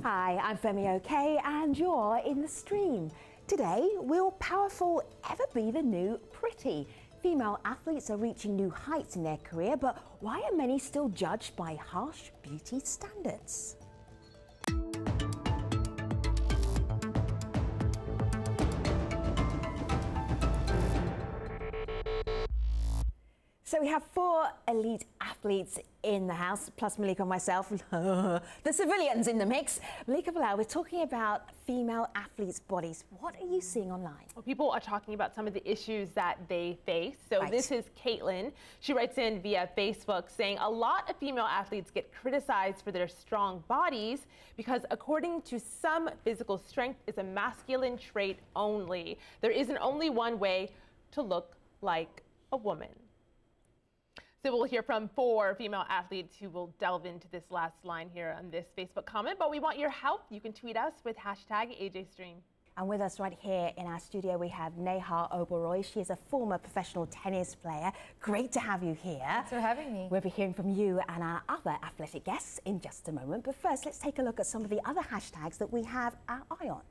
Hi, I'm Femi OK and you're in the stream. Today, will powerful ever be the new pretty? Female athletes are reaching new heights in their career, but why are many still judged by harsh beauty standards? So we have 4 elite athletes in the house, plus Malika and myself, the civilians in the mix. Malika Bilal, we're talking about female athletes' bodies. What are you seeing online? Well, people are talking about some of the issues that they face. So This is Caitlin. She writes in via Facebook saying a lot of female athletes get criticized for their strong bodies because according to some, physical strength is a masculine trait only. There isn't only one way to look like a woman. So we'll hear from 4 female athletes who will delve into this last line here on this Facebook comment, but we want your help. You can tweet us with #AJStream. And with us right here in our studio, we have Neja Oberoi. She is a former professional tennis player. Great to have you here. Thanks for having me. We'll be hearing from you and our other athletic guests in just a moment. But first, let's take a look at some of the other hashtags that we have our eye on.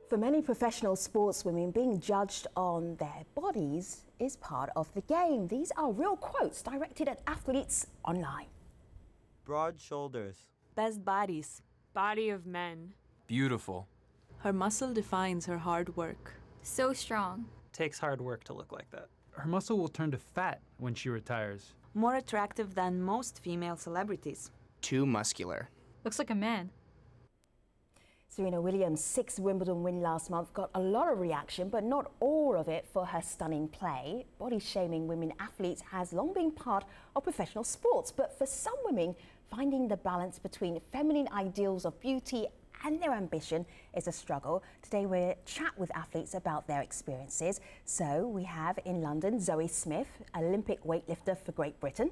For many professional sportswomen, being judged on their bodies is part of the game. These are real quotes directed at athletes online. Broad shoulders. Best bodies. Body of men. Beautiful. Her muscle defines her hard work. So strong. Takes hard work to look like that. Her muscle will turn to fat when she retires. More attractive than most female celebrities. Too muscular. Looks like a man. Serena Williams' 6th Wimbledon win last month got a lot of reaction, but not all of it for her stunning play. Body shaming women athletes has long been part of professional sports, but for some women, finding the balance between feminine ideals of beauty and their ambition is a struggle. Today we'll chat with athletes about their experiences. So we have in London Zoe Smith, Olympic weightlifter for Great Britain.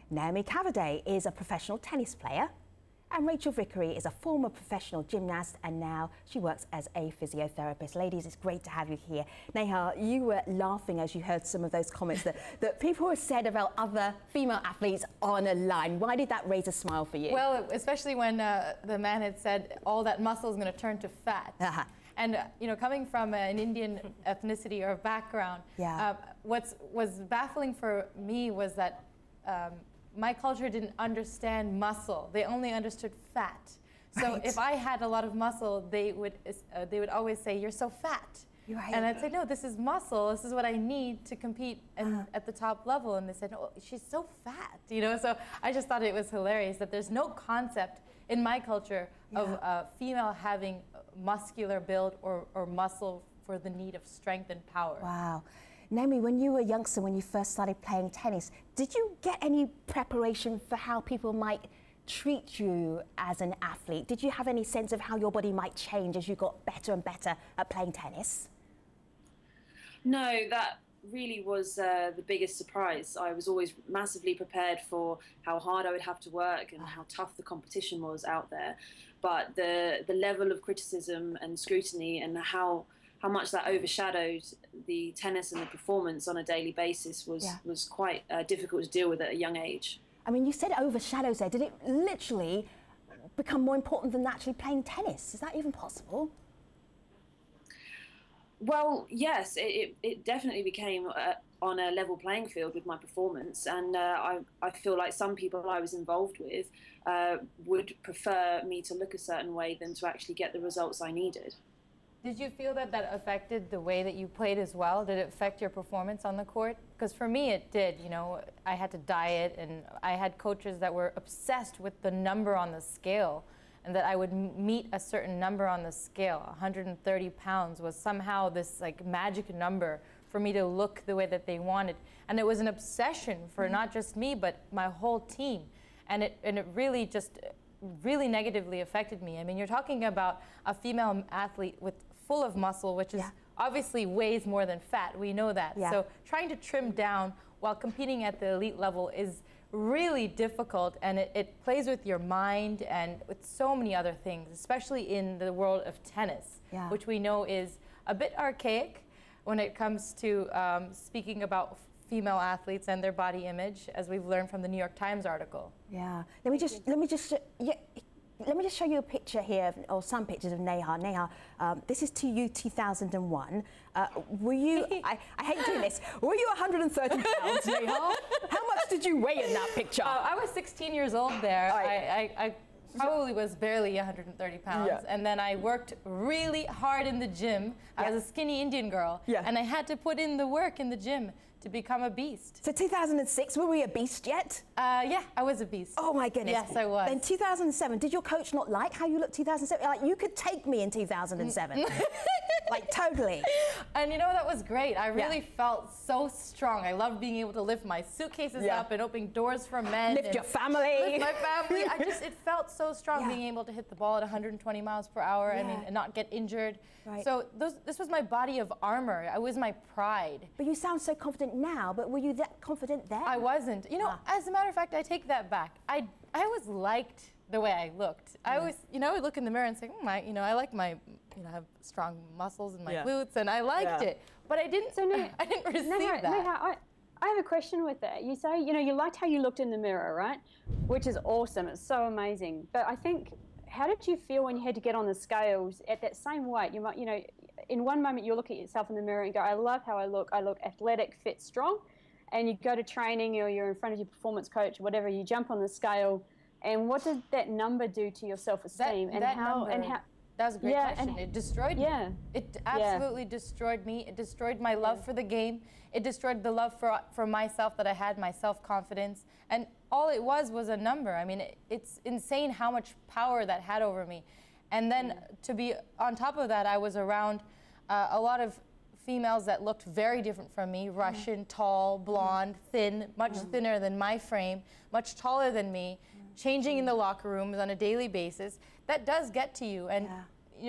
Naomi Cavaday is a professional tennis player. And Rachel Vickery is a former professional gymnast and now she works as a physiotherapist. Ladies, it's great to have you here. Neha, you were laughing as you heard some of those comments that people have said about other female athletes on a line. Why did that raise a smile for you? Well, especially when the man had said all that muscle is going to turn to fat. And, you know, coming from an Indian ethnicity or background, what was baffling for me was that my culture didn't understand muscle. They only understood fat. So if I had a lot of muscle, they would always say, "You're so fat." Right. And I'd say, "No, this is muscle. This is what I need to compete at the top level." And they said, "No, she's so fat." You know, so I just thought it was hilarious that there's no concept in my culture of a female having muscular build or muscle for the need of strength and power. Wow. Naomi, when you were a youngster, when you first started playing tennis, did you get any preparation for how people might treat you as an athlete? Did you have any sense of how your body might change as you got better and better at playing tennis? No, that really was the biggest surprise. I was always massively prepared for how hard I would have to work and how tough the competition was out there. But the level of criticism and scrutiny and how much that overshadowed the tennis and the performance on a daily basis was quite difficult to deal with at a young age. I mean, you said overshadows there. Did it literally become more important than actually playing tennis? Is that even possible? Well, yes, it definitely became on a level playing field with my performance, and I feel like some people I was involved with would prefer me to look a certain way than to actually get the results I needed. Did you feel that that affected the way that you played as well? Did it affect your performance on the court? Because for me it did. You know, I had to diet and I had coaches that were obsessed with the number on the scale. and that I would meet a certain number on the scale. 130 pounds was somehow this like magic number for me to look the way that they wanted. And it was an obsession for not just me, but my whole team. And it really just really negatively affected me. I mean, you're talking about a female athlete with full of muscle, which is obviously weighs more than fat. We know that. So trying to trim down while competing at the elite level is really difficult, and it plays with your mind and with so many other things, especially in the world of tennis, which we know is a bit archaic when it comes to speaking about female athletes and their body image, as we've learned from the New York Times article. Let me just show you a picture here, or some pictures of Neja. Neja, this is to you 2001. Were you, I hate doing this, were you 130 pounds, Neja? How much did you weigh in that picture? I was 16 years old there. I probably was barely 130 pounds. And then I worked really hard in the gym. I was a skinny Indian girl. And I had to put in the work in the gym to become a beast. So 2006, were we a beast yet? Yeah, I was a beast. Oh my goodness. Yes, I was. Then 2007, did your coach not like how you looked 2007? Like, you could take me in 2007. Like, totally. And you know, that was great. I really felt so strong. I loved being able to lift my suitcases up and open doors for men. Lift your family. Lift my family. It felt so strong being able to hit the ball at 120 miles per hour, I mean, and not get injured. So this was my body of armor. It was my pride. But you sound so confident now, but were you that confident then? I wasn't. You know, as a matter of fact, I take that back. I always liked the way I looked. I always, you know, I would look in the mirror and say, I like my, I have strong muscles in my glutes, and I liked it. But I didn't, I didn't receive that. Neja, I have a question with that. You say, you liked how you looked in the mirror, right? Which is awesome. It's so amazing. But I think, how did you feel when you had to get on the scales at that same weight? You might, in one moment you'll look at yourself in the mirror and go, I love how I look athletic, fit, strong. And you go to training, or you're in front of your performance coach or whatever, you jump on the scale, and what did that number do to your self-esteem? That's a great question. It destroyed me. It absolutely destroyed me. It destroyed my love for the game. It destroyed the love for myself that I had, my self-confidence. And all it was a number. I mean, it's insane how much power that had over me. And then to be on top of that, I was around a lot of females that looked very different from me, Russian, tall, blonde, thin, much thinner than my frame, much taller than me, changing in the locker rooms on a daily basis. That does get to you. And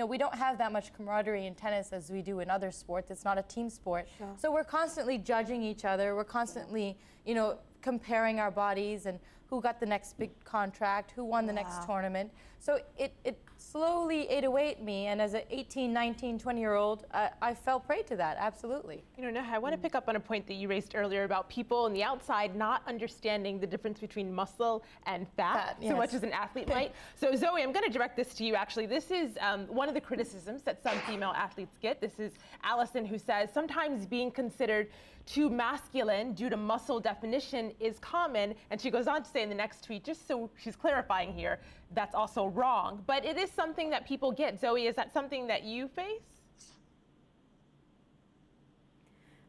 we don't have that much camaraderie in tennis as we do in other sports. It's not a team sport. So we're constantly judging each other. We're constantly, comparing our bodies and who got the next big contract, who won the next tournament. So it slowly ate away at me, and as an 18, 19, 20-year-old, I fell prey to that, absolutely. Neja, I want to pick up on a point that you raised earlier about people on the outside not understanding the difference between muscle and fat so much as an athlete might. So Zoe, I'm going to direct this to you, actually. This is one of the criticisms that some female athletes get. This is Allison, who says, sometimes being considered too masculine due to muscle definition is common, and she goes on to say in the next tweet, just so she's clarifying here, that's also wrong. But it is something that people get. Zoe, is that something that you face?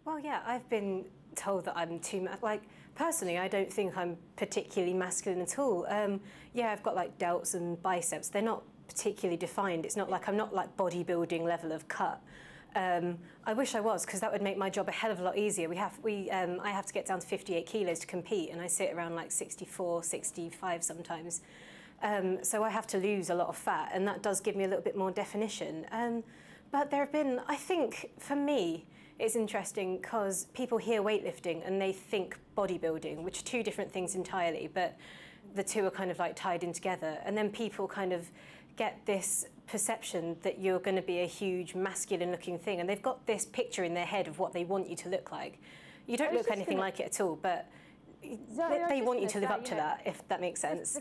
Well, yeah, I've been told that I'm too, personally, I don't think I'm particularly masculine at all. Yeah, I've got like delts and biceps. They're not particularly defined. It's not like, I'm not like bodybuilding level of cut. I wish I was, because that would make my job a hell of a lot easier. I have to get down to 58 kilos to compete, and I sit around like 64, 65 sometimes. So I have to lose a lot of fat, and that does give me a little bit more definition. But there have been, I think, for me, it's interesting because people hear weightlifting and they think bodybuilding, which are two different things entirely, but the two are kind of like tied in together. And then people kind of get this perception that you're going to be a huge masculine looking thing, and they've got this picture in their head of what they want you to look like. You don't look anything like it at all, but they want you to live up to that, if that makes sense.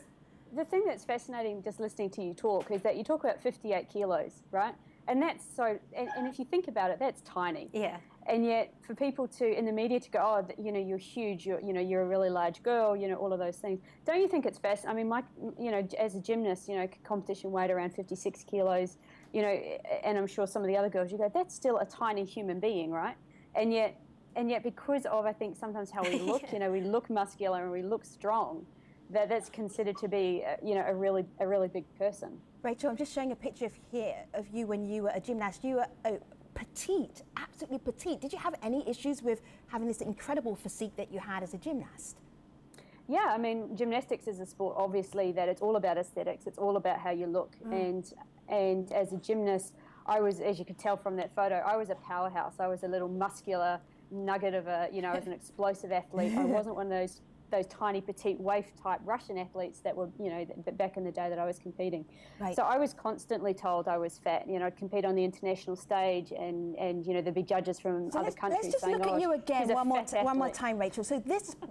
The thing that's fascinating just listening to you talk is that you talk about 58 kilos, right? And that's so, and if you think about it, that's tiny. Yeah. And yet for people to, in the media, to go, oh, you're huge, you're a really large girl, all of those things. Don't you think it's fascinating? I mean, as a gymnast, competition weight around 56 kilos, and I'm sure some of the other girls, you go, that's still a tiny human being, right? And yet because of, I think, sometimes how we look, we look muscular and we look strong, that's considered to be, you know, a really big person. Rachel, I'm just showing a picture of you when you were a gymnast. You were petite, absolutely petite. Did you have any issues with having this incredible physique that you had as a gymnast? Yeah, I mean, gymnastics is a sport, obviously, that it's all about aesthetics. It's all about how you look. And as a gymnast, I was, as you could tell from that photo, I was a powerhouse. I was a little muscular nugget of a, you know, I was an explosive athlete. I wasn't one of those tiny, petite, waif-type Russian athletes that were, you know, back in the day that I was competing. Right. So I was constantly told I was fat. You know, I'd compete on the international stage, and you know, there'd be judges from other countries saying, let's just look at you again one more time, Rachel. So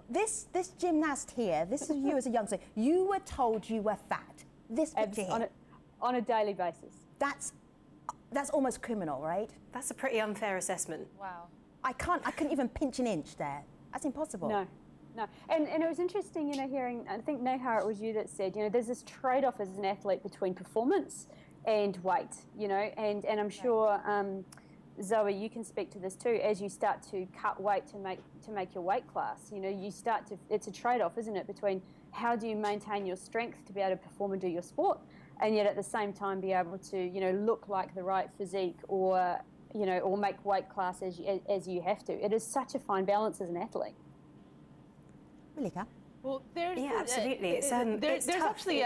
this gymnast here, this is you as a youngster. You were told you were fat. This picture here. On a daily basis. That's almost criminal, right? That's a pretty unfair assessment. Wow. I couldn't even pinch an inch there. That's impossible. No. No, and it was interesting, you know, hearing, I think, Neja, it was you that said, you know, there's this trade-off as an athlete between performance and weight, you know, and I'm sure, Zoe, you can speak to this too, as you start to cut weight to make your weight class, you know, it's a trade-off, isn't it, between how do you maintain your strength to be able to perform and do your sport, and yet at the same time be able to, you know, look like the right physique or, you know, or make weight class as you have to. It is such a fine balance as an athlete. Well, there's absolutely. There's actually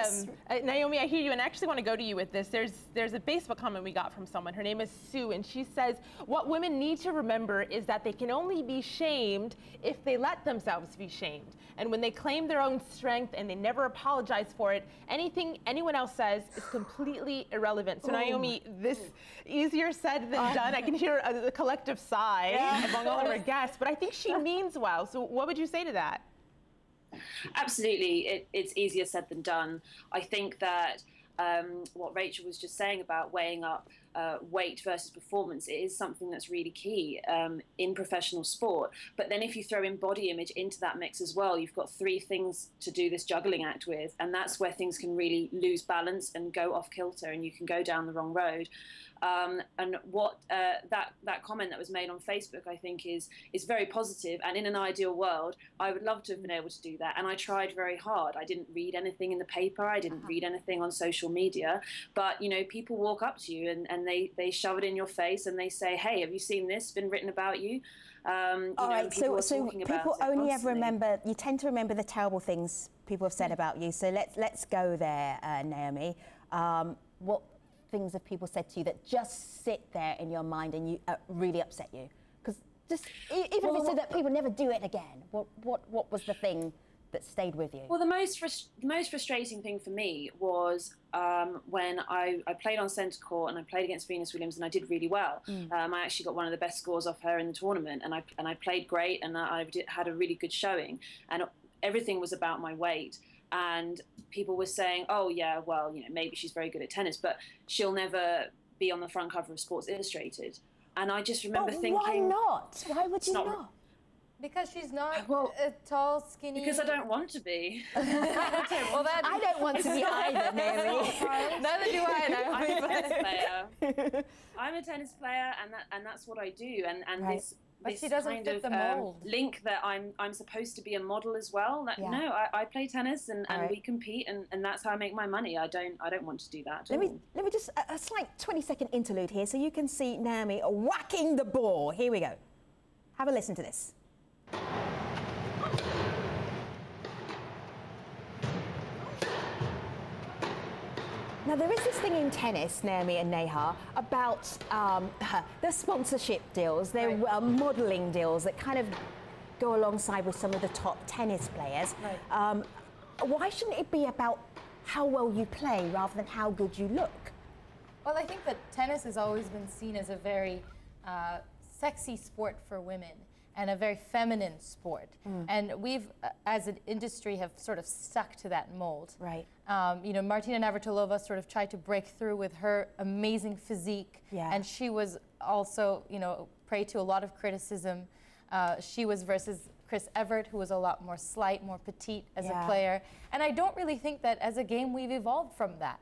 Naomi, I hear you, and I actually want to go to you with this. There's a Facebook comment we got from someone. Her name is Sue, and she says, what women need to remember is that they can only be shamed if they let themselves be shamed. And when they claim their own strength and they never apologize for it, anything anyone else says is completely irrelevant. So Naomi, this easier said than done. I can hear a collective sigh among all of our guests, but I think she means well. So what would you say to that? Absolutely, it's easier said than done. I think that what Rachel was just saying about weighing up weight versus performance, it is something that's really key in professional sport. But then if you throw in body image into that mix as well, you've got three things to do this juggling act with, and that's where things can really lose balance and go off kilter, and you can go down the wrong road. And what that comment that was made on Facebook, I think, is very positive. And in an ideal world, I would love to have been able to do that. And I tried very hard. I didn't read anything in the paper. I didn't read anything on social media. But, you know, people walk up to you and they shove it in your face and they say, hey, have you seen this been written about you? All right, so people only ever remember, you tend to remember the terrible things people have said about you. So let's go there, Naomi. What things have people said to you that just sit there in your mind and you really upset you? Because just even if it's so that people never do it again, what was the thing that stayed with you? Well, the most frustrating thing for me was when I played on centre court and I played against Venus Williams and I did really well. I actually got one of the best scores off her in the tournament, and I played great, and I had a really good showing, and everything was about my weight. And people were saying, oh yeah, well, you know, maybe she's very good at tennis, but she'll never be on the front cover of Sports Illustrated. And I just remember thinking, why not? Why would you not? Because she's not a tall, skinny... Because I don't want to be. I don't want to be either, Mary. Neither do I now. I'm a tennis player. I'm a tennis player, and that's what I do. And this she doesn't kind fit of the mold. Link that I'm supposed to be a model as well. No, I play tennis and we compete, and that's how I make my money. I don't want to do that. Let me just a slight 20-second interlude here so you can see Naomi whacking the ball. Here we go. Have a listen to this. Now, there is this thing in tennis, Naomi and Neja, about the sponsorship deals, their modelling deals that kind of go alongside with some of the top tennis players. Why shouldn't it be about how well you play rather than how good you look? Well, I think that tennis has always been seen as a very sexy sport for women and a very feminine sport. And we've, as an industry, have sort of stuck to that mold. You know, Martina Navratilova sort of tried to break through with her amazing physique, and she was also, you know, prey to a lot of criticism. She was versus Chris Evert, who was a lot more slight, more petite as a player. And I don't really think that as a game we've evolved from that.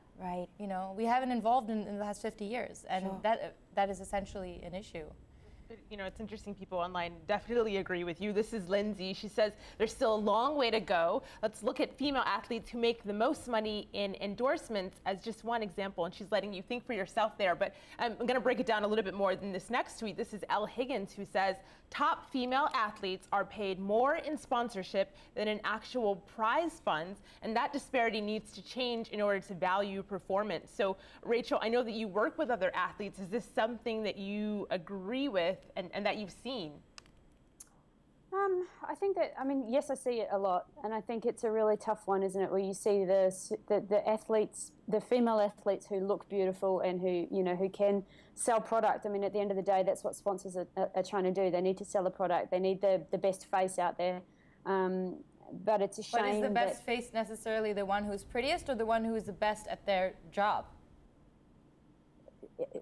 You know, we haven't evolved in the last 50 years, and that is essentially an issue. You know, it's interesting, people online definitely agree with you. This is Lindsay. She says there's still a long way to go. Let's look at female athletes who make the most money in endorsements as just one example, and she's letting you think for yourself there. But I'm going to break it down a little bit more than this next tweet. This is Elle Higgins, who says top female athletes are paid more in sponsorship than in actual prize funds, and that disparity needs to change in order to value performance. So, Rachel, I know that you work with other athletes. Is this something that you agree with and that you've seen? I think that, I mean, yes, I see it a lot, and I think it's a really tough one, isn't it, where you see the athletes, the female athletes who look beautiful and who, you know, who can sell product. I mean, at the end of the day, that's what sponsors are trying to do. They need to sell a product. They need the best face out there. But it's a shame. But is the best face necessarily the one who's prettiest or the one who is the best at their job?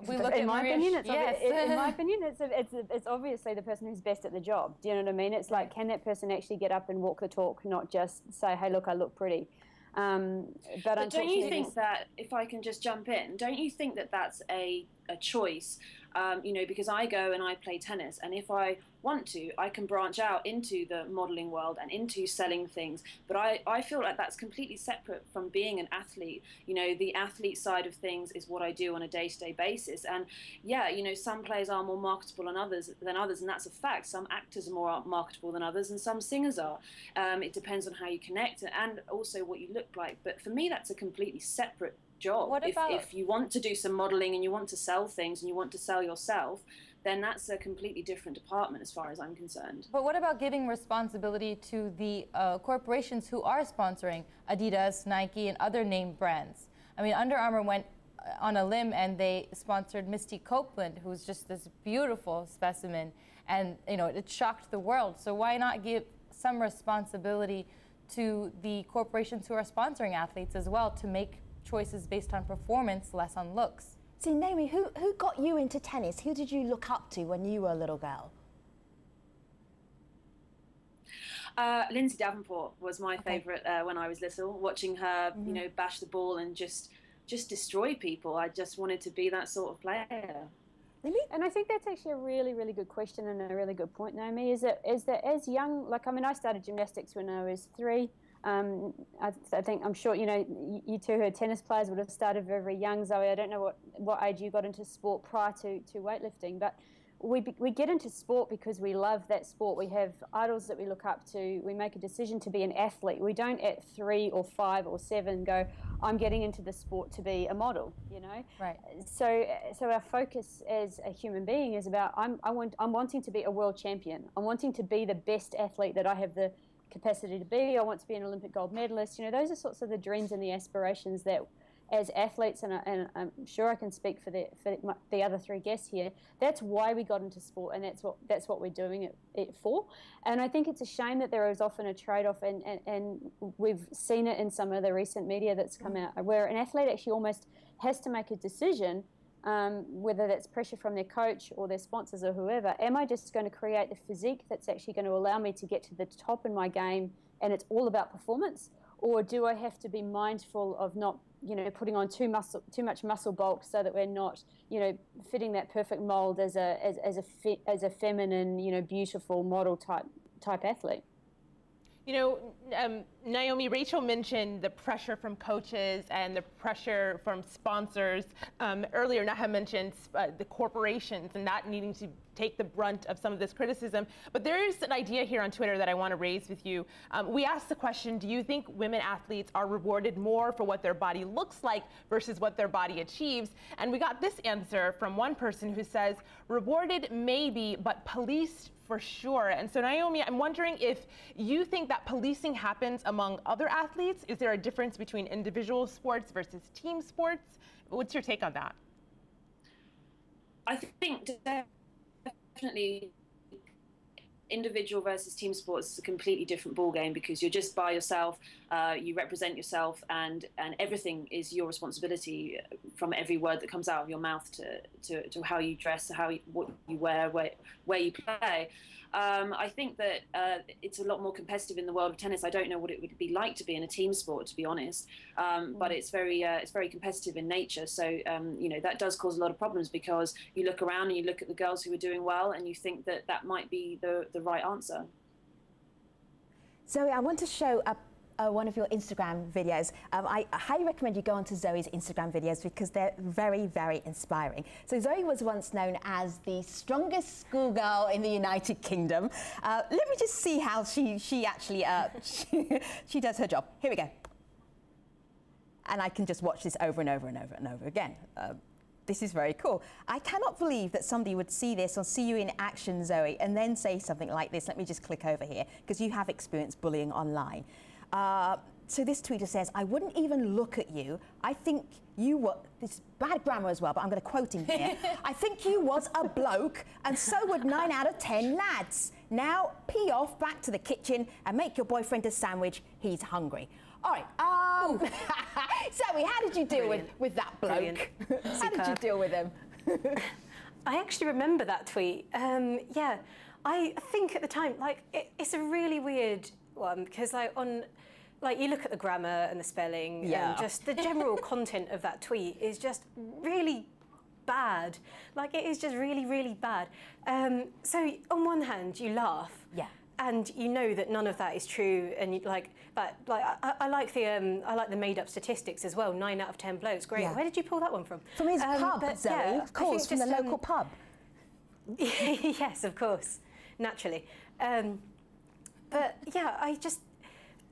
In my opinion, it's obviously the person who's best at the job. Do you know what I mean? It's like, can that person actually get up and walk the talk, not just say, hey, look, I look pretty. But don't you think that, if I can just jump in, don't you think that that's a choice? You know, because I go and I play tennis, and if I want to, I can branch out into the modeling world and into selling things. But I feel like that's completely separate from being an athlete. You know, the athlete side of things is what I do on a day-to-day basis. And yeah, you know, some players are more marketable than others, and that's a fact. Some actors are more marketable than others, and some singers are. It depends on how you connect and also what you look like. But for me, that's a completely separate job. What about if you want to do some modeling and you want to sell things and you want to sell yourself, then that's a completely different department as far as I'm concerned. But what about giving responsibility to the corporations who are sponsoring Adidas, Nike, and other name brands? I mean, Under Armour went on a limb and they sponsored Misty Copeland, who's just this beautiful specimen, and you know, it shocked the world. So why not give some responsibility to the corporations who are sponsoring athletes as well, to make choices based on performance, less on looks? See, Naomi, who got you into tennis? Who did you look up to when you were a little girl? Lindsay Davenport was my favourite when I was little. Watching her, you know, bash the ball and just destroy people. I just wanted to be that sort of player. And I think that's actually a really, really good question and a really good point, Naomi. Is that as young, like, I mean, I started gymnastics when I was 3. I think, I'm sure, you know, you two who are tennis players would have started very, very young. Zoe, I don't know what age you got into sport prior to weightlifting, but we get into sport because we love that sport. We have idols that we look up to. We make a decision to be an athlete. We don't at 3 or 5 or 7 go, I'm getting into the sport to be a model, you know? Right. So our focus as a human being is about, I'm wanting to be a world champion. I'm wanting to be the best athlete that I have the capacity to be. I want to be an Olympic gold medalist. You know, those are sorts of the dreams and the aspirations that, as athletes, and I'm sure I can speak for the other 3 guests here, that's why we got into sport, and that's what we're doing it for. And I think it's a shame that there is often a trade-off, and we've seen it in some of the recent media that's come out, where an athlete actually almost has to make a decision, whether that's pressure from their coach or their sponsors or whoever. Am I just going to create the physique that's actually going to allow me to get to the top in my game, and it's all about performance? Or do I have to be mindful of not, you know, putting on too much muscle bulk so that we're not, you know, fitting that perfect mold as a feminine, you know, beautiful model type athlete? You know, Naomi, Rachel mentioned the pressure from coaches and the pressure from sponsors. Earlier, Neja mentioned the corporations and not needing to take the brunt of some of this criticism. But there is an idea here on Twitter that I want to raise with you. We asked the question, do you think women athletes are rewarded more for what their body looks like versus what their body achieves? And we got this answer from one person who says, rewarded maybe, but policed for sure. And so, Naomi, I'm wondering if you think that policing happens among other athletes. Is there a difference between individual sports versus team sports? What's your take on that? I think definitely individual versus team sports is a completely different ballgame, because you're just by yourself, you represent yourself, and everything is your responsibility, from every word that comes out of your mouth to how you dress, to what you wear, where you play. I think that it's a lot more competitive in the world of tennis. I don't know what it would be like to be in a team sport, to be honest, but it's very competitive in nature. So, you know, that does cause a lot of problems, because you look around and you look at the girls who are doing well and you think that that might be the right answer. Zoe, I want to show one of your Instagram videos. I highly recommend you go onto Zoe's Instagram videos because they're very, very inspiring. So Zoe was once known as the strongest schoolgirl in the United Kingdom. Let me just see how she actually she does her job. Here we go. And I can just watch this over and over and over and over again. This is very cool. I cannot believe that somebody would see this or see you in action, Zoe, and then say something like this. Let me just click over here, because you have experienced bullying online. So this tweeter says, I wouldn't even look at you. I think you were, this is bad grammar as well, but I'm going to quote him here. I think you was a bloke, and so would 9 out of 10 lads. Now pee off back to the kitchen and make your boyfriend a sandwich. He's hungry. All right. Zoe, how did you deal with that bloke? How did you deal with him? I actually remember that tweet. Yeah, I think at the time, like, it's a really weird one, because like you look at the grammar and the spelling, and just the general content of that tweet is just really bad. Like, it is just really, really bad. So on one hand, you laugh. Yeah. And you know that none of that is true, and you like I like the made-up statistics as well. 9 out of 10 blokes, great. Yeah. Where did you pull that one from? From his pub, Zoe, yeah, of course, from the local pub. Yes, of course, naturally. But yeah, I just,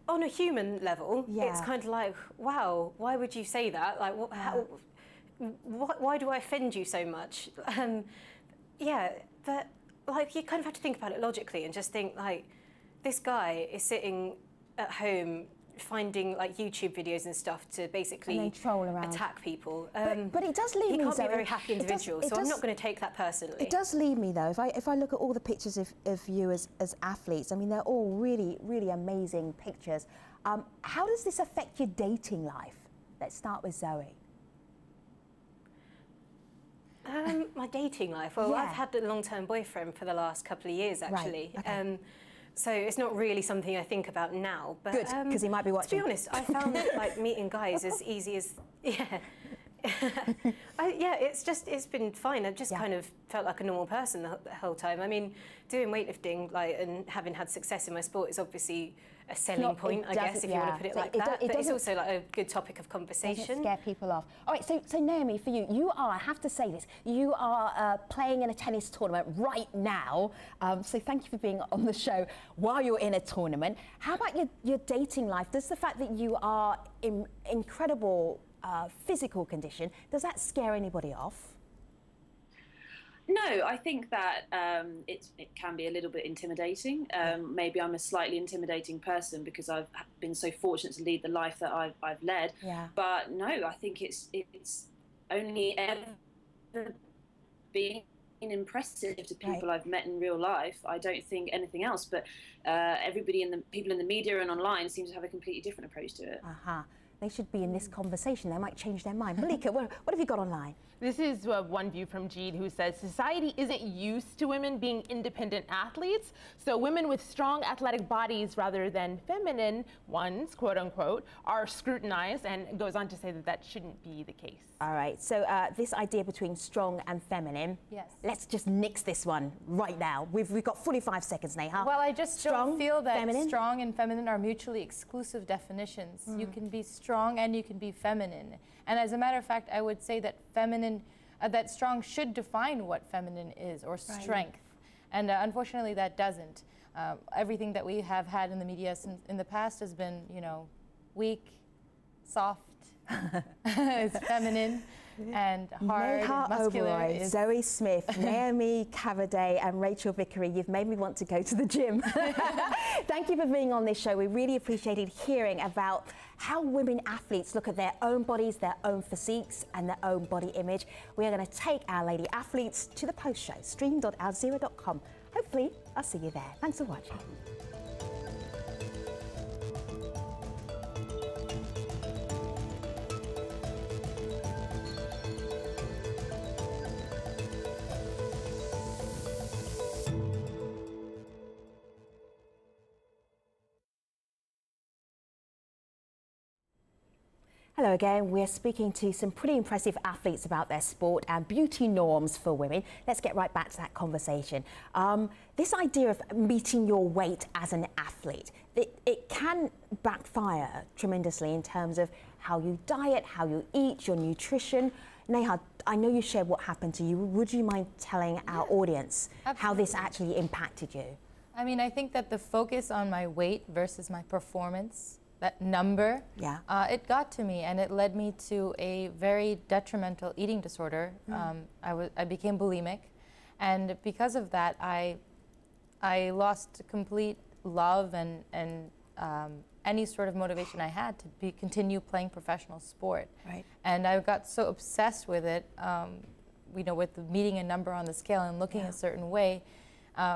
on a human level, it's kind of like, wow, why would you say that? Like, why do I offend you so much? Yeah, but. Like, you kind of have to think about it logically and just think, like, this guy is sitting at home finding, like, YouTube videos and stuff to basically troll around, attack people. But it does leave me, he can't Zoe, be a very happy individual, so I'm not going to take that personally. It does leave me, though, if I look at all the pictures of you as athletes, I mean, they're all really, really amazing pictures. How does this affect your dating life? Let's start with Zoe. My dating life? Well, I've had a long-term boyfriend for the last couple of years, actually. Right. Okay. So it's not really something I think about now. But, good, because he might be watching. To be honest, I found like meeting guys as easy as, yeah, it's been fine. I've just kind of felt like a normal person the whole time. I mean, doing weightlifting and having had success in my sport is obviously a selling point, I guess, if you want to put it like that. But it's also like a good topic of conversation. Doesn't scare people off. All right, so Naomi, for you, you are, I have to say this, you are playing in a tennis tournament right now. So thank you for being on the show while you're in a tournament. How about your dating life? Does the fact that you are in incredible physical condition, does that scare anybody off? No, I think that it can be a little bit intimidating. Maybe I'm a slightly intimidating person because I've been so fortunate to lead the life that I've led. Yeah. But no, I think it's only ever been impressive to people I've met in real life. I don't think anything else. But people in the media and online seem to have a completely different approach to it. They should be in this conversation. They might change their mind. Malika, what have you got online? This is one view from Jeed, who says society isn't used to women being independent athletes, so women with strong athletic bodies rather than feminine ones, quote unquote, are scrutinized, and goes on to say that that shouldn't be the case. All right, so this idea between strong and feminine, let's just nix this one right now. We've got 45 seconds, Neha. Well, I just don't feel that strong and feminine are mutually exclusive definitions. You can be strong and you can be feminine. And as a matter of fact, I would say that that strong should define what feminine is, or strength. And unfortunately, that doesn't. Everything that we have had in the media in the past has been, you know, weak, soft, it's feminine, and hard, Neja muscular. Oberoi, Zoe Smith, Naomi Cavaday, and Rachel Vickery. You've made me want to go to the gym. Thank you for being on this show. We really appreciated hearing about how women athletes look at their own bodies, their own physiques, and their own body image. We are going to take our lady athletes to the post show, stream.aljazeera.com. Hopefully, I'll see you there. Thanks for watching. Hello again. We're speaking to some pretty impressive athletes about their sport and beauty norms for women. Let's get right back to that conversation. This idea of meeting your weight as an athlete, it can backfire tremendously in terms of how you diet, how you eat, your nutrition. Neha, I know you shared what happened to you. Would you mind telling our audience how this actually impacted you? I mean, I think that the focus on my weight versus my performance, that number, it got to me, and it led me to a very detrimental eating disorder. I became bulimic, and because of that, I lost complete love and any sort of motivation I had to continue playing professional sport. Right. And I got so obsessed with it, you know, with meeting a number on the scale and looking a certain way,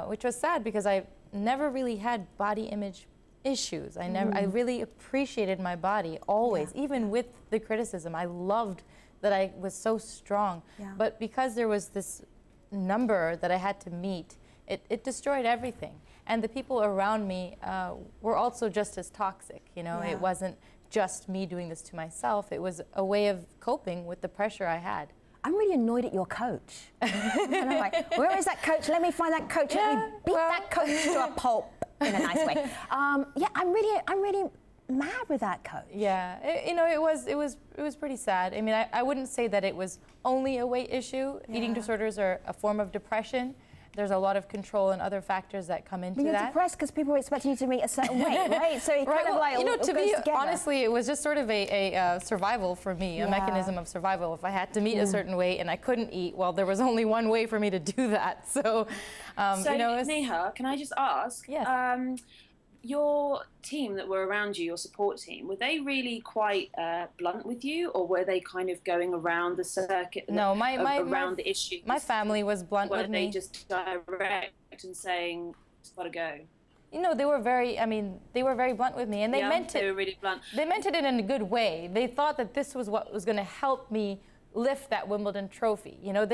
which was sad because I never really had body image issues. I really appreciated my body always, even with the criticism. I loved that I was so strong. But because there was this number that I had to meet, it destroyed everything. And the people around me were also just as toxic. You know, it wasn't just me doing this to myself. It was a way of coping with the pressure I had. I'm really annoyed at your coach. And I'm like, where is that coach? Let me find that coach. Let me beat that coach to a pulp in a nice way. Yeah, I'm really mad with that coach. Yeah, you know, it was pretty sad. I mean, I wouldn't say that it was only a weight issue. Eating disorders are a form of depression. There's a lot of control and other factors that come into that. You're depressed because people are expecting you to meet a certain weight, right? So it kind of like, you know, to be honestly, it was just sort of a survival for me, a mechanism of survival. If I had to meet a certain weight and I couldn't eat, well, there was only one way for me to do that. So, you know, Neha, can I just ask? Yes. Your team that were around you, your support team, were they really quite blunt with you, or were they kind of going around the circuit? No, around the issue. My family was blunt with me. Were they just direct and saying, "It's got to go"? You know, they were very. I mean, they were very blunt with me, and they meant it. They were really blunt. They meant it in a good way. They thought that this was what was going to help me lift that Wimbledon trophy. You know,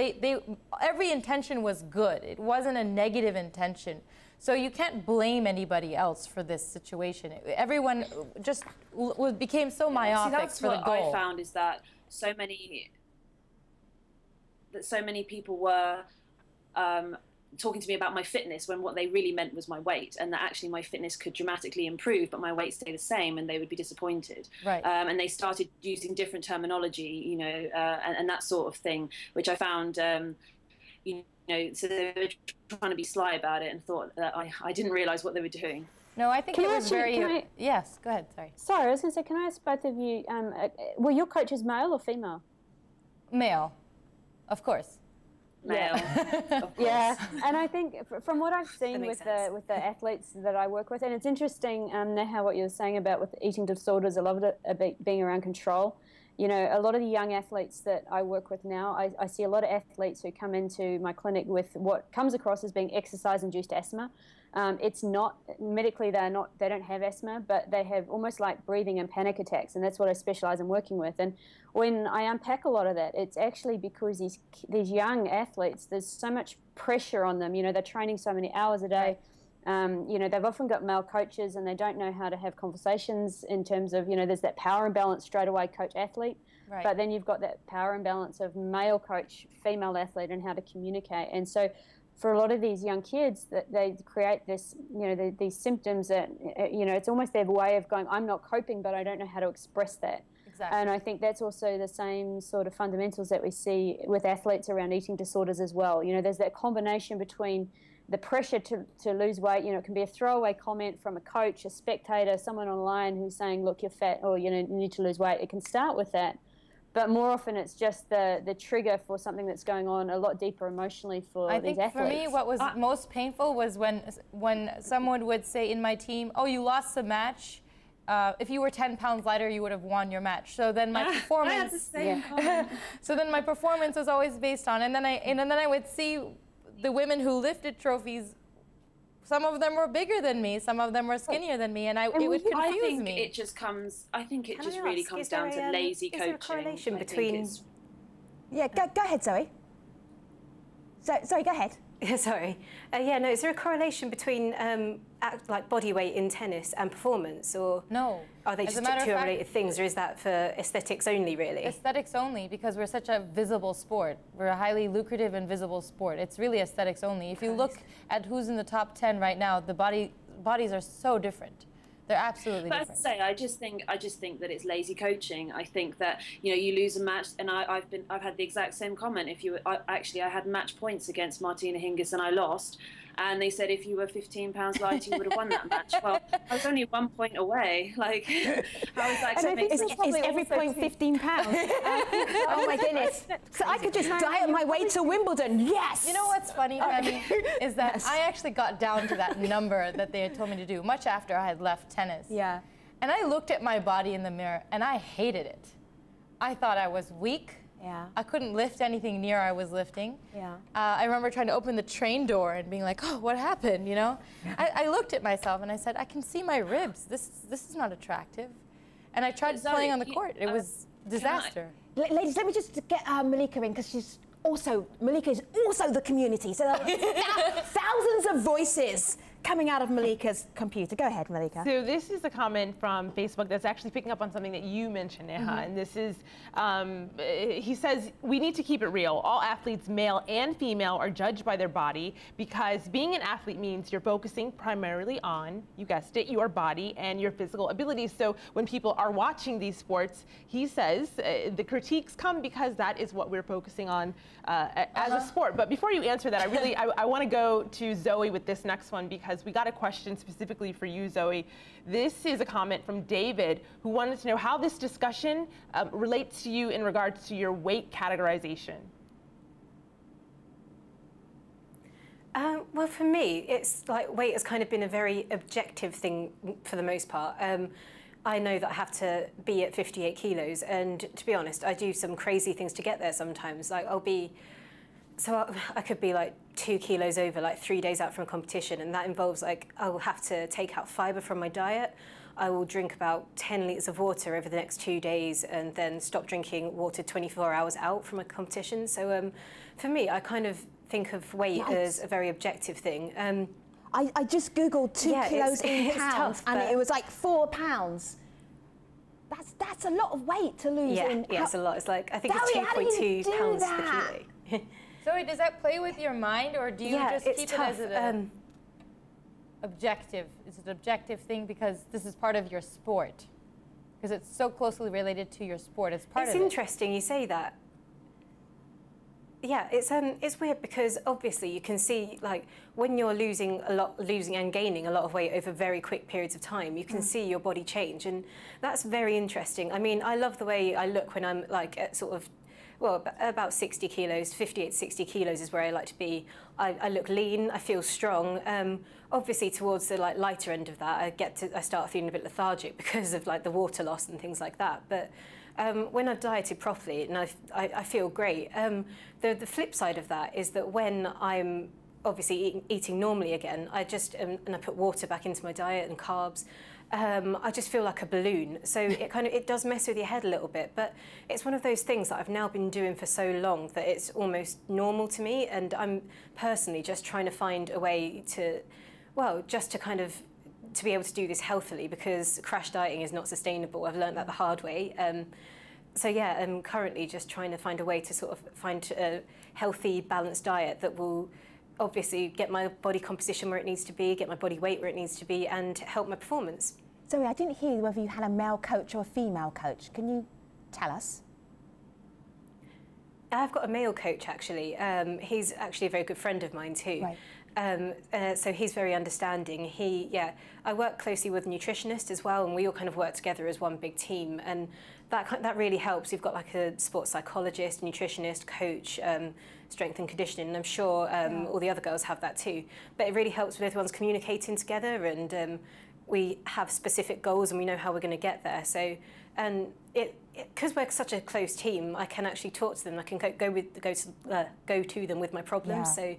every intention was good. It wasn't a negative intention. So you can't blame anybody else for this situation. Everyone just became so myopic for the goal. What I found is that so many people were talking to me about my fitness when what they really meant was my weight, and that actually my fitness could dramatically improve, but my weight stayed the same, and they would be disappointed. Right. And they started using different terminology, you know, and that sort of thing, which I found, you know, so they were trying to be sly about it and thought that I didn't realize what they were doing. No, I think it was very... Yes, go ahead, sorry. Sorry, I was going to say, can I ask both of you, were your coaches male or female? Male, of course. Male, of course. Yeah, and I think from what I've seen with the athletes that I work with, and it's interesting, Neha, what you were saying about with eating disorders, a lot of it about being around control. You know, a lot of the young athletes that I work with now, I see a lot of athletes who come into my clinic with what comes across as being exercise-induced asthma. It's not, medically they don't have asthma, but they have almost like breathing and panic attacks, and that's what I specialize in working with. And when I unpack a lot of that, it's actually because these young athletes, there's so much pressure on them. You know, they're training so many hours a day. You know, they've often got male coaches and they don't know how to have conversations in terms of, you know, there's that power imbalance straight away coach-athlete, but then you've got that power imbalance of male coach, female athlete, and how to communicate. And so for a lot of these young kids, that they create this, you know, these symptoms that, you know, it's almost their way of going, I'm not coping, but I don't know how to express that. Exactly. And I think that's also the same sort of fundamentals that we see with athletes around eating disorders as well. You know, there's that combination between the pressure to lose weight. You know, it can be a throwaway comment from a coach, a spectator, someone online who's saying, look, you're fat, or, you know, you need to lose weight. It can start with that. But more often it's just the trigger for something that's going on a lot deeper emotionally for these athletes. I think for me what was most painful was when someone would say in my team, oh, you lost the match. If you were 10 pounds lighter, you would have won your match. So then my performance, so then my performance was always based on, and then I would see the women who lifted trophies. Some of them were bigger than me, some of them were skinnier than me, and it would confuse me. I think it just really comes down to lazy coaching. Is there a correlation between... Yeah, go ahead, Zoe. Zoe, go ahead. Sorry. Yeah, no, is there a correlation between like body weight in tennis and performance, or no? Are they just two unrelated things, or is that for aesthetics only, really? Aesthetics only, because we're such a visible sport. We're a highly lucrative and visible sport. It's really aesthetics only. If you look at who's in the top 10 right now, the bodies are so different. They're absolutely different. But as I say, I just think that it's lazy coaching. I think that, you know, you lose a match, and I've had the exact same comment. I had match points against Martina Hingis and I lost, and they said if you were 15 pounds lighter, you would have won that match. Well, I was only 1 point away. Like, I was like, is every point 15 pounds? Oh my goodness! So I could just diet my way to Wimbledon. Yes. You know what's funny, Remy, is that I actually got down to that number that they had told me to do much after I had left tennis. Yeah. And I looked at my body in the mirror, and I hated it. I thought I was weak. Yeah. I couldn't lift anything near I was lifting. Yeah. I remember trying to open the train door and being like, oh, what happened, you know? I looked at myself and I said, I can see my ribs. This is not attractive. And I tried playing on the court. It was disaster. Ladies, let me just get Malika in, because Malika is also the community. So there are thousands of voices coming out of Malika's computer. Go ahead, Malika. So this is a comment from Facebook that's actually picking up on something that you mentioned, Neha. And this is, he says, we need to keep it real. All athletes, male and female, are judged by their body, because being an athlete means you're focusing primarily on, you guessed it, your body and your physical abilities. So when people are watching these sports, he says, the critiques come because that is what we're focusing on as a sport. But before you answer that, I want to go to Zoe with this next one, because we got a question specifically for you, Zoe. This is a comment from David, who wanted to know how this discussion relates to you in regards to your weight categorization. Well, for me, it's like weight has kind of been a very objective thing for the most part. I know that I have to be at 58 kilos, and to be honest, I do some crazy things to get there sometimes. Like I could be like 2 kilos over, like 3 days out from a competition, and that involves like I will have to take out fibre from my diet. I will drink about 10 litres of water over the next 2 days, and then stop drinking water 24 hours out from a competition. So for me, I kind of think of weight as a very objective thing. I just Googled 2 kilos in pounds, and it was like 4 pounds. That's a lot of weight to lose. Yeah, it's a lot. It's like, I think it's 2.2 pounds per kilo. Zoe, does that play with your mind, or do you just keep it as an objective? Is it an objective thing because this is part of your sport? Because it's so closely related to your sport. It's part of it. It's interesting you say that. Yeah, it's weird because obviously you can see, like, when you're losing and gaining a lot of weight over very quick periods of time, you can see your body change, and that's very interesting. I mean, I love the way I look when I'm like at sort of, well, about 60 kilos, 58, 60 kilos is where I like to be. I look lean, I feel strong. Obviously towards the lighter end of that, I start feeling a bit lethargic because of like the water loss and things like that. But when I've dieted properly, and I feel great. The flip side of that is that when I'm obviously eating normally again, I just and I put water back into my diet and carbs, I just feel like a balloon. So it does mess with your head a little bit, but it's one of those things that I've now been doing for so long that it's almost normal to me, and I'm personally just trying to find a way to, well, just to kind of to be able to do this healthily, because crash dieting is not sustainable. I've learned that the hard way. So yeah, I'm currently just trying to find a way to sort of find a healthy, balanced diet that will obviously get my body composition where it needs to be, get my body weight where it needs to be, and help my performance. Zoe, I didn't hear whether you had a male coach or a female coach. Can you tell us? I've got a male coach, actually. He's actually a very good friend of mine too. Right. So he's very understanding. I work closely with a nutritionist as well, and we all kind of work together as one big team, and that really helps. We've got like a sports psychologist, nutritionist, coach, strength and conditioning, and I'm sure all the other girls have that too. But it really helps when everyone's communicating together, and we have specific goals and we know how we're going to get there. So, and because we're such a close team, I can actually talk to them. I can go to them with my problems. Yeah. So,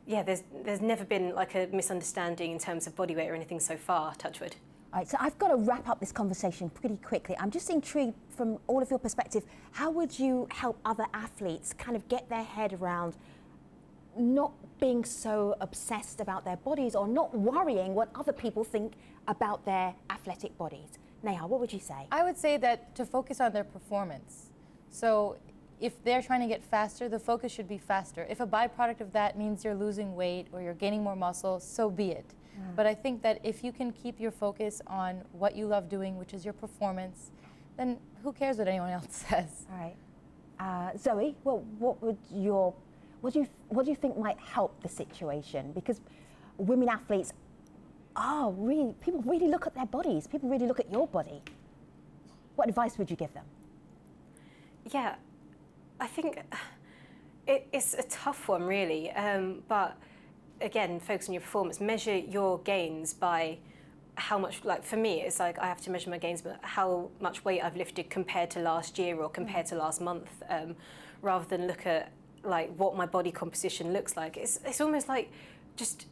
yeah, there's never been like a misunderstanding in terms of body weight or anything so far, touch wood. All right, so I've got to wrap up this conversation pretty quickly. I'm just intrigued from all of your perspective, how would you help other athletes kind of get their head around not being so obsessed about their bodies or not worrying what other people think about their athletic bodies? Neha, what would you say? I would say that to focus on their performance. So if they're trying to get faster, the focus should be faster. If a byproduct of that means you're losing weight or you're gaining more muscle, so be it. But I think that if you can keep your focus on what you love doing, which is your performance, then who cares what anyone else says? All right. Zoe, well, what do you think might help the situation? Because women athletes people really look at their bodies. People really look at your body. What advice would you give them? Yeah, I think it's a tough one, really. But again, focus on your performance. Measure your gains by how much, like for me, it's like I have to measure my gains by how much weight I've lifted compared to last year or compared to last month, rather than look at like what my body composition looks like. It's almost like just,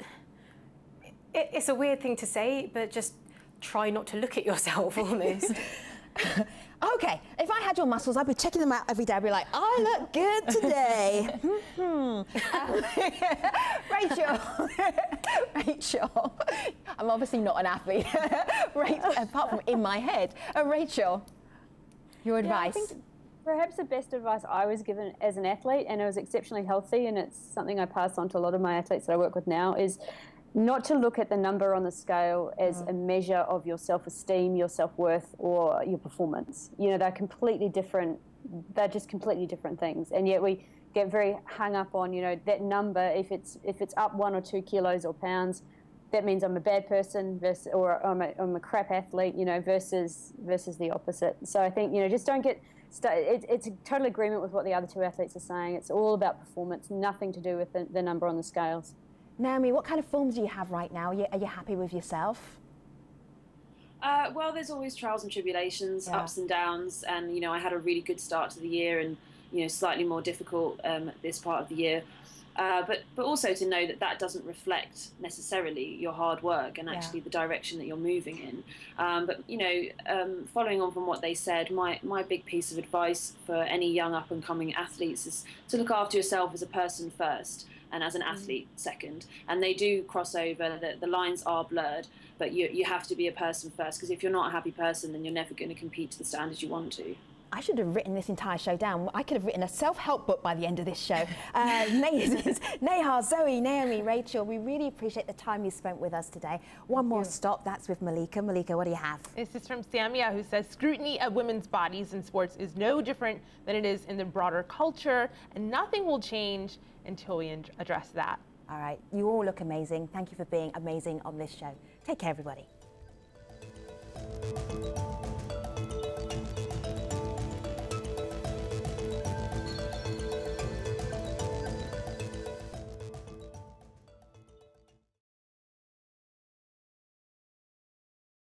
it's a weird thing to say, but just try not to look at yourself almost. Okay, if I had your muscles, I'd be checking them out every day. I'd be like, I look good today. Rachel, I'm obviously not an athlete, apart from in my head. Rachel, your advice? I think perhaps the best advice I was given as an athlete, and it was exceptionally healthy, and it's something I pass on to a lot of my athletes that I work with now, is not to look at the number on the scale as a measure of your self-esteem, your self-worth, or your performance. You know, they're completely different. They're just completely different things. And yet we get very hung up on, you know, that number. If it's up 1 or 2 kilos or pounds, that means I'm a bad person versus, or I'm a crap athlete, you know, versus the opposite. So I think, you know, just don't get. It's a total agreement with what the other two athletes are saying. It's all about performance, nothing to do with the number on the scales. Naomi, what kind of forms do you have right now? Are you happy with yourself? Well, there's always trials and tribulations, ups and downs, and you know, I had a really good start to the year, and you know, slightly more difficult this part of the year. But also to know that that doesn't reflect necessarily your hard work and actually the direction that you're moving in. But you know, following on from what they said, my big piece of advice for any young up and coming athletes is to look after yourself as a person first, and as an athlete second. And they do cross over, the lines are blurred, but you have to be a person first, because if you're not a happy person, then you're never going to compete to the standards you want to. I should have written this entire show down. I could have written a self-help book by the end of this show. Neha, Zoe, Naomi, Rachel, we really appreciate the time you spent with us today. One more stop, that's with Malika. Malika, what do you have? This is from Samia, who says, scrutiny of women's bodies in sports is no different than it is in the broader culture, and nothing will change until we address that. All right, you all look amazing. Thank you for being amazing on this show. Take care, everybody.